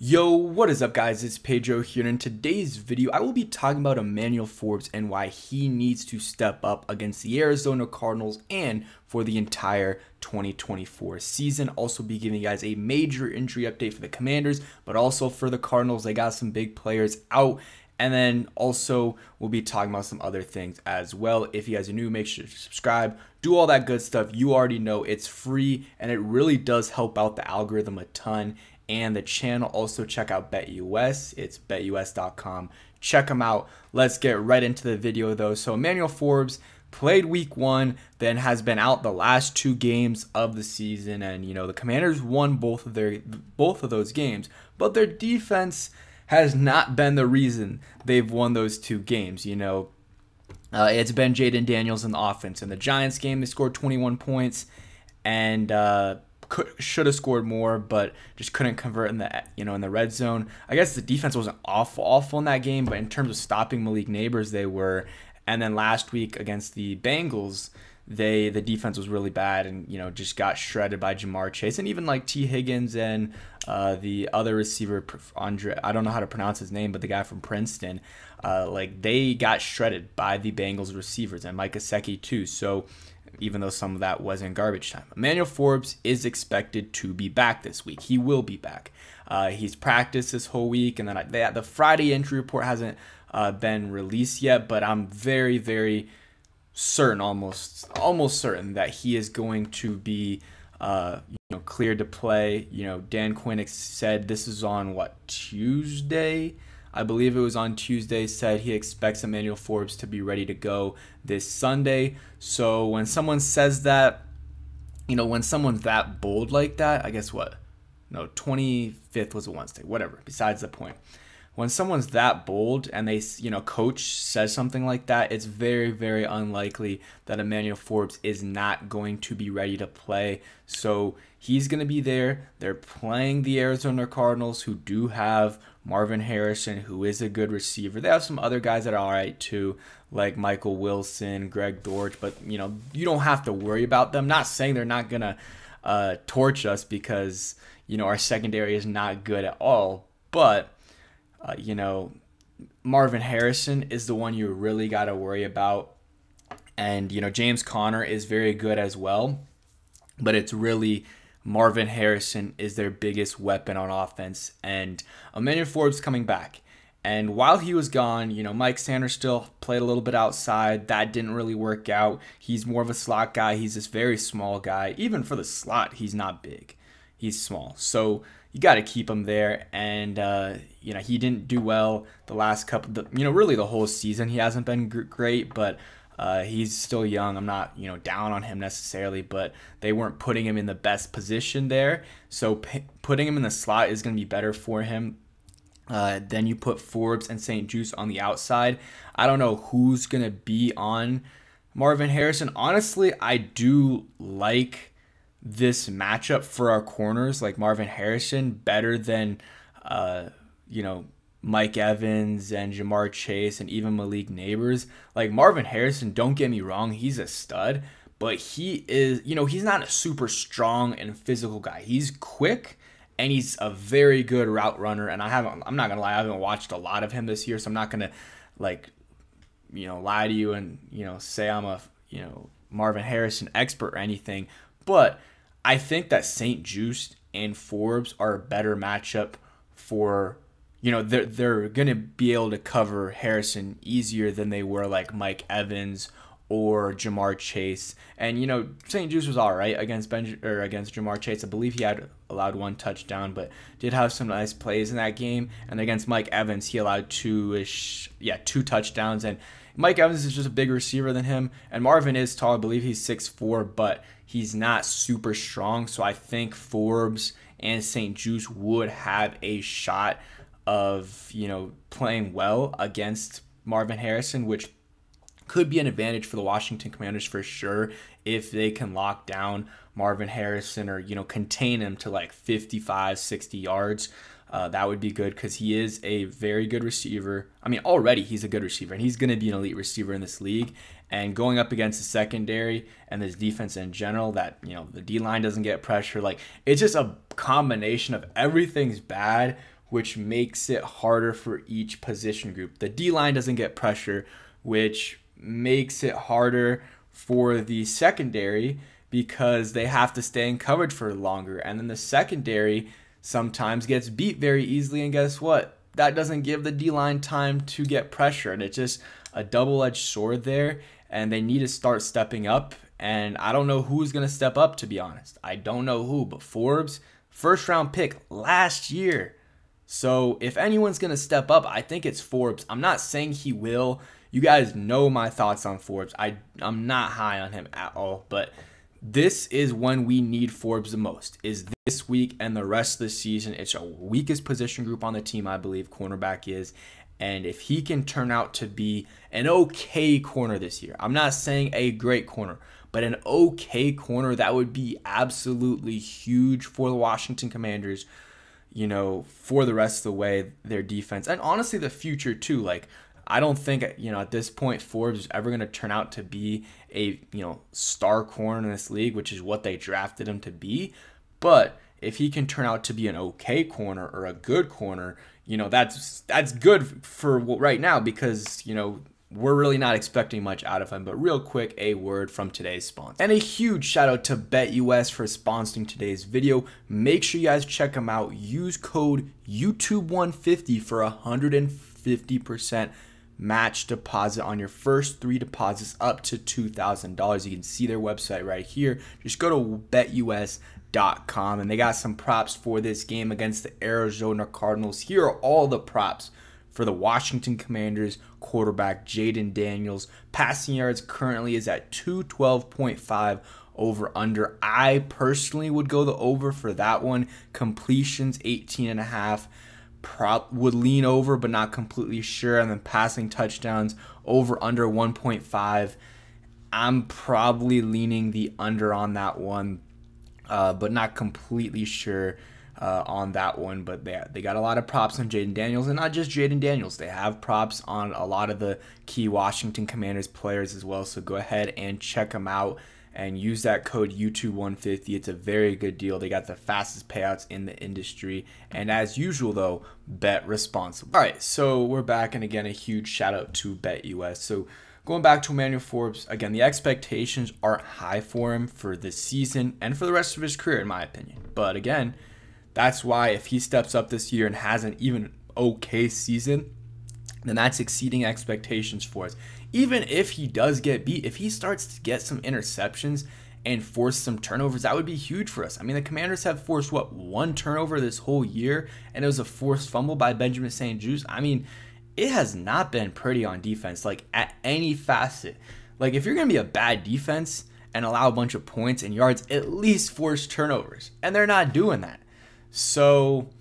Yo, what is up guys? It's Pedro here, and in today's video I will be talking about Emmanuel Forbes and why he needs to step up against the Arizona Cardinals and for the entire 2024 season. Also be giving you guys a major injury update for the Commanders, but also for the Cardinals. They got some big players out. And then also we'll be talking about some other things as well. If you guys are new, make sure to subscribe, do all that good stuff. You already know it's free and it really does help out the algorithm a ton and the channel. Also check out BetUS. It's betus.com. Check them out. Let's get right into the video though. So Emmanuel Forbes played week 1, then has been out the last 2 games of the season, and the Commanders won both of those games, but their defense has not been the reason they've won those 2 games. It's been Jaden Daniels in the offense. In the Giants game, they scored 21 points and should have scored more, but just couldn't convert in the red zone. I guess the defense wasn't awful in that game, but in terms of stopping Malik Neighbors, they were. And then last week against the Bengals, the defense was really bad and just got shredded by Jamar Chase, and even like T. Higgins and the other receiver Andre, I don't know how to pronounce his name, but the guy from Princeton, they got shredded by the Bengals receivers, and Mike Gesicki too. So even though some of that was in garbage time, Emmanuel Forbes is expected to be back this week. He will be back. He's practiced this whole week, and then the Friday injury report hasn't been released yet, but I'm very certain, almost certain, that he is going to be cleared to play. Dan Quinn said this is on Tuesday. I believe it was on Tuesday. Said he expects Emmanuel Forbes to be ready to go this Sunday. So when someone says that, when someone's that bold like that, I guess 25th was a Wednesday, whatever. Besides the point. When someone's that bold and they, coach says something like that, it's very unlikely that Emmanuel Forbes is not going to be ready to play. So he's going to be there. They're playing the Arizona Cardinals, who do have Marvin Harrison, who is a good receiver. They have some other guys that are all right too, like Michael Wilson, Greg Dortch, but you don't have to worry about them. Not saying they're not going to torch us, because our secondary is not good at all, but Marvin Harrison is the one you really got to worry about. And, James Conner is very good as well. But it's really Marvin Harrison is their biggest weapon on offense. And Emmanuel Forbes coming back. And while he was gone, Mike Sanders still played a little bit outside. That didn't really work out. He's more of a slot guy. He's this very small guy. Even for the slot, he's not big. He's small. So you got to keep him there. And, he didn't do well the last couple, really the whole season. He hasn't been great, but he's still young. I'm not, down on him necessarily, but they weren't putting him in the best position there. So putting him in the slot is going to be better for him. Then you put Forbes and St. Juste on the outside. I don't know who's going to be on Marvin Harrison. Honestly, I do like this matchup for our corners, like Marvin Harrison, better than Mike Evans and Jamar Chase and even Malik Neighbors. Like Marvin Harrison, don't get me wrong, he's a stud, but he is, he's not a super strong and physical guy. He's quick and he's a very good route runner. And I'm not gonna lie, I haven't watched a lot of him this year, so I'm not gonna lie to you and say I'm a Marvin Harrison expert or anything. But I think that St. Juste and Forbes are a better matchup for, they're going to be able to cover Harrison easier than they were like Mike Evans or Jamar Chase. And, St. Juste was all right against Jamar Chase. I believe he had allowed 1 touchdown, but did have some nice plays in that game. And against Mike Evans, he allowed 2 touchdowns. And Mike Evans is just a bigger receiver than him. And Marvin is tall. I believe he's 6'4", but he's not super strong. So I think Forbes and St. Juste would have a shot of, playing well against Marvin Harrison, which could be an advantage for the Washington Commanders for sure if they can lock down Marvin Harrison or, contain him to like 55, 60 yards. That would be good because he is a very good receiver. I mean, already he's a good receiver, and he's going to be an elite receiver in this league. And going up against the secondary and this defense in general, that, the D-line doesn't get pressure. Like, it's just a combination of everything's bad which makes it harder for each position group. The D-line doesn't get pressure, which makes it harder for the secondary because they have to stay in coverage for longer. And then the secondary sometimes gets beat very easily, and guess what? That doesn't give the D-line time to get pressure, and it's just a double-edged sword there, and they need to start stepping up. And I don't know who's going to step up, to be honest. I don't know who, but Forbes, first-round pick last year. So if anyone's going to step up, I think it's Forbes. I'm not saying he will. You guys know my thoughts on Forbes. I'm not high on him at all, but this is when we need Forbes the most, is this week and the rest of the season. It's our weakest position group on the team, I believe, cornerback is. And if he can turn out to be an okay corner this year, I'm not saying a great corner, but an okay corner, that would be absolutely huge for the Washington Commanders, you know, for the rest of the way, their defense. And honestly, the future too. Like, I don't think, you know, at this point, Forbes is ever going to turn out to be a, you know, star corner in this league, which is what they drafted him to be. But if he can turn out to be an okay corner or a good corner, you know, that's good for right now because, you know, we're really not expecting much out of him. But real quick, a word from today's sponsor. And a huge shout out to BetUS for sponsoring today's video. Make sure you guys check them out. Use code YouTube150 for 150% match deposit on your first 3 deposits up to $2,000. You can see their website right here. Just go to betus.com, and they got some props for this game against the Arizona Cardinals. Here are all the props for the Washington Commanders quarterback Jaden Daniels. Passing yards currently is at 212.5 over under. I personally would go the over for that one. Completions 18.5. Would lean over but not completely sure. And then passing touchdowns over under 1.5. I'm probably leaning the under on that one, but not completely sure on that one. But they got a lot of props on Jaden Daniels, and not just Jaden Daniels. They have props on a lot of the key Washington Commanders players as well. So go ahead and check them out and use that code YouTube150. It's a very good deal. They got the fastest payouts in the industry. And as usual, though, bet responsibly. All right, so we're back. And again, a huge shout out to BetUS. So going back to Emmanuel Forbes, again, the expectations aren't high for him for this season and for the rest of his career, in my opinion. But again, that's why if he steps up this year and has an even okay season, then that's exceeding expectations for us. Even if he does get beat, if he starts to get some interceptions and force some turnovers, that would be huge for us. I mean, the Commanders have forced, what, 1 turnover this whole year, and it was a forced fumble by Benjamin St-Juste. I mean, it has not been pretty on defense, like, at any facet. Like, if you're going to be a bad defense and allow a bunch of points and yards, at least force turnovers, and they're not doing that. So,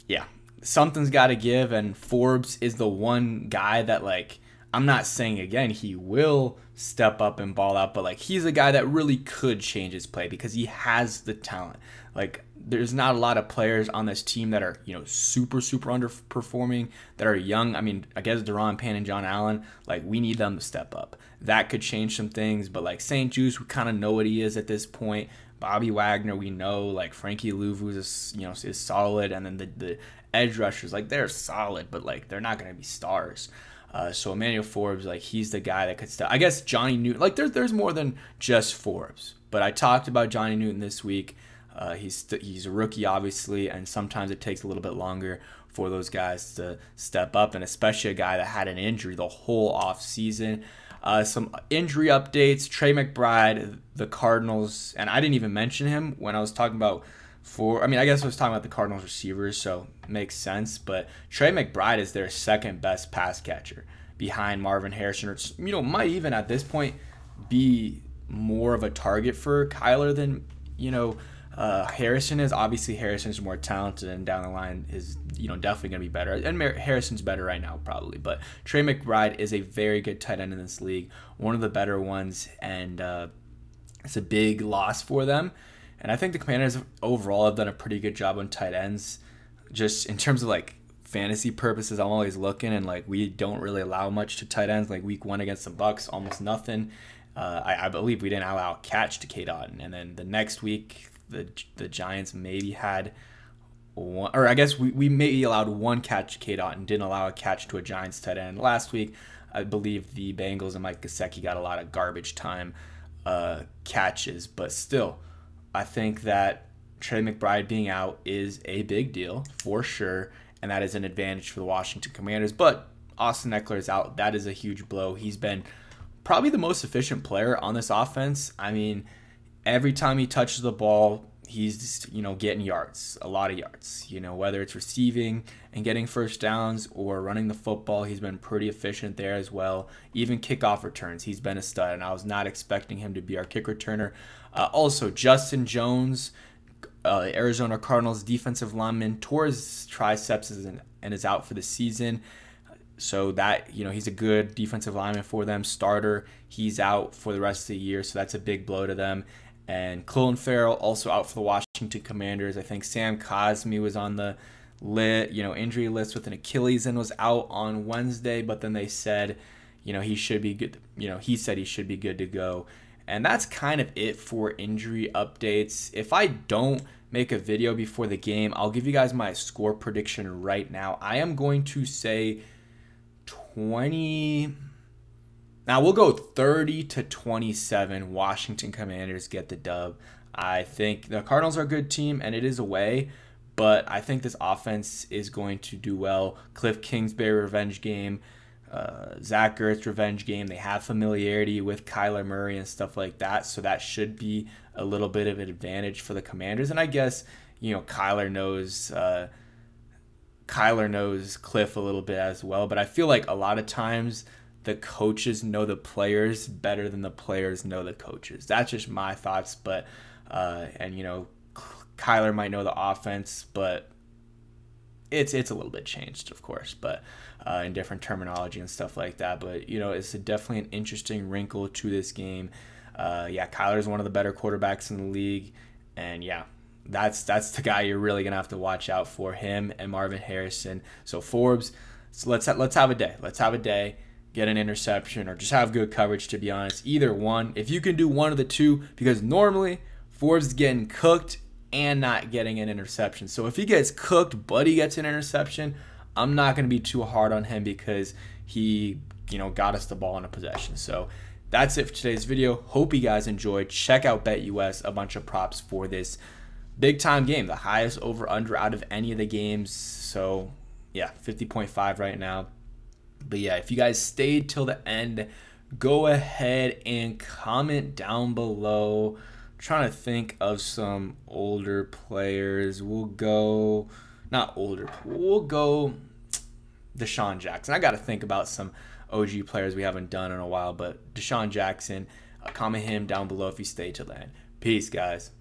yeah, something's got to give, and Forbes is the one guy that, like, I'm not saying, again, he will step up and ball out, but, like, he's a guy that really could change his play because he has the talent. Like, there's not a lot of players on this team that are, you know, super underperforming, that are young. I mean, I guess Deron Payne and John Allen, like, we need them to step up. That could change some things, but, like, St-Juste, we kind of know what he is at this point. Bobby Wagner, we know. Like, Frankie Louvu is, you know, is solid, and then the edge rushers, like, they're solid, but, like, they're not going to be stars. So Emmanuel Forbes, like, he's the guy that could step. I guess Johnny Newton, like, there's more than just Forbes. But I talked about Johnny Newton this week. He's a rookie, obviously, and sometimes it takes a little bit longer for those guys to step up, and especially a guy that had an injury the whole offseason. Some injury updates. Trey McBride, the Cardinals, and I didn't even mention him when I was talking about I guess I was talking about the Cardinals receivers, so it makes sense. But Trey McBride is their second best pass catcher behind Marvin Harrison, or, you know, might even at this point be more of a target for Kyler than, you know, Harrison is. Obviously, Harrison's more talented, and down the line is, you know, definitely going to be better. And Harrison's better right now, probably. But Trey McBride is a very good tight end in this league, one of the better ones, and it's a big loss for them. And I think the Commanders overall have done a pretty good job on tight ends. Just in terms of, like, fantasy purposes, I'm always looking, and, like, we don't really allow much to tight ends. Like, week 1 against the Bucs, almost nothing. I believe we didn't allow a catch to K. Dotton. And then the next week, the Giants maybe had one, or I guess we maybe allowed one catch to K-Dot and didn't allow a catch to a Giants tight end. Last week, I believe the Bengals and Mike Gesicki got a lot of garbage time catches, but still, I think that Trey McBride being out is a big deal for sure, and that is an advantage for the Washington Commanders. But Austin Eckler is out. That is a huge blow. He's been probably the most efficient player on this offense. I mean, every time he touches the ball, he's, getting yards, a lot of yards. Whether it's receiving and getting first downs or running the football, he's been pretty efficient there as well. Even kickoff returns, he's been a stud, and I was not expecting him to be our kick returner. Also, Justin Jones, Arizona Cardinals defensive lineman, tore his triceps and is out for the season. So that, he's a good defensive lineman for them. Starter, he's out for the rest of the year, so that's a big blow to them. And Clelin Ferrell also out for the Washington Commanders. I think Sam Cosmi was on the injury list with an Achilles and was out on Wednesday, but then they said, he should be good. He said he should be good to go. And that's kind of it for injury updates. If I don't make a video before the game, I'll give you guys my score prediction right now. I am going to say 20. Now we'll go 30-27. Washington Commanders get the dub. I think the Cardinals are a good team, and it is away, but I think this offense is going to do well. Cliff Kingsbury revenge game, Zach Ertz revenge game. They have familiarity with Kyler Murray and stuff like that, so that should be a little bit of an advantage for the Commanders. And I guess Kyler knows Cliff a little bit as well. But I feel like a lot of times the coaches know the players better than the players know the coaches. That's just my thoughts. But Kyler might know the offense, but it's a little bit changed, of course, but in different terminology and stuff like that. But it's definitely an interesting wrinkle to this game. Kyler is one of the better quarterbacks in the league, and that's the guy you're really gonna have to watch out for, him and Marvin Harrison. So Forbes, let's have a day. Let's have a day. Get an interception or just have good coverage, to be honest. Either one. If you can do one of the two, because normally Forbes is getting cooked and not getting an interception. So if he gets cooked but he gets an interception, I'm not going to be too hard on him because he, got us the ball in a possession. So that's it for today's video. Hope you guys enjoyed. Check out BetUS, a bunch of props for this big time game, the highest over under out of any of the games. So 50.5 right now. But if you guys stayed till the end, go ahead and comment down below. I'm trying to think of some older players. We'll go Deshaun Jackson. I got to think about some OG players we haven't done in a while, but Deshaun Jackson, comment him down below if you stay till the end. Peace, guys.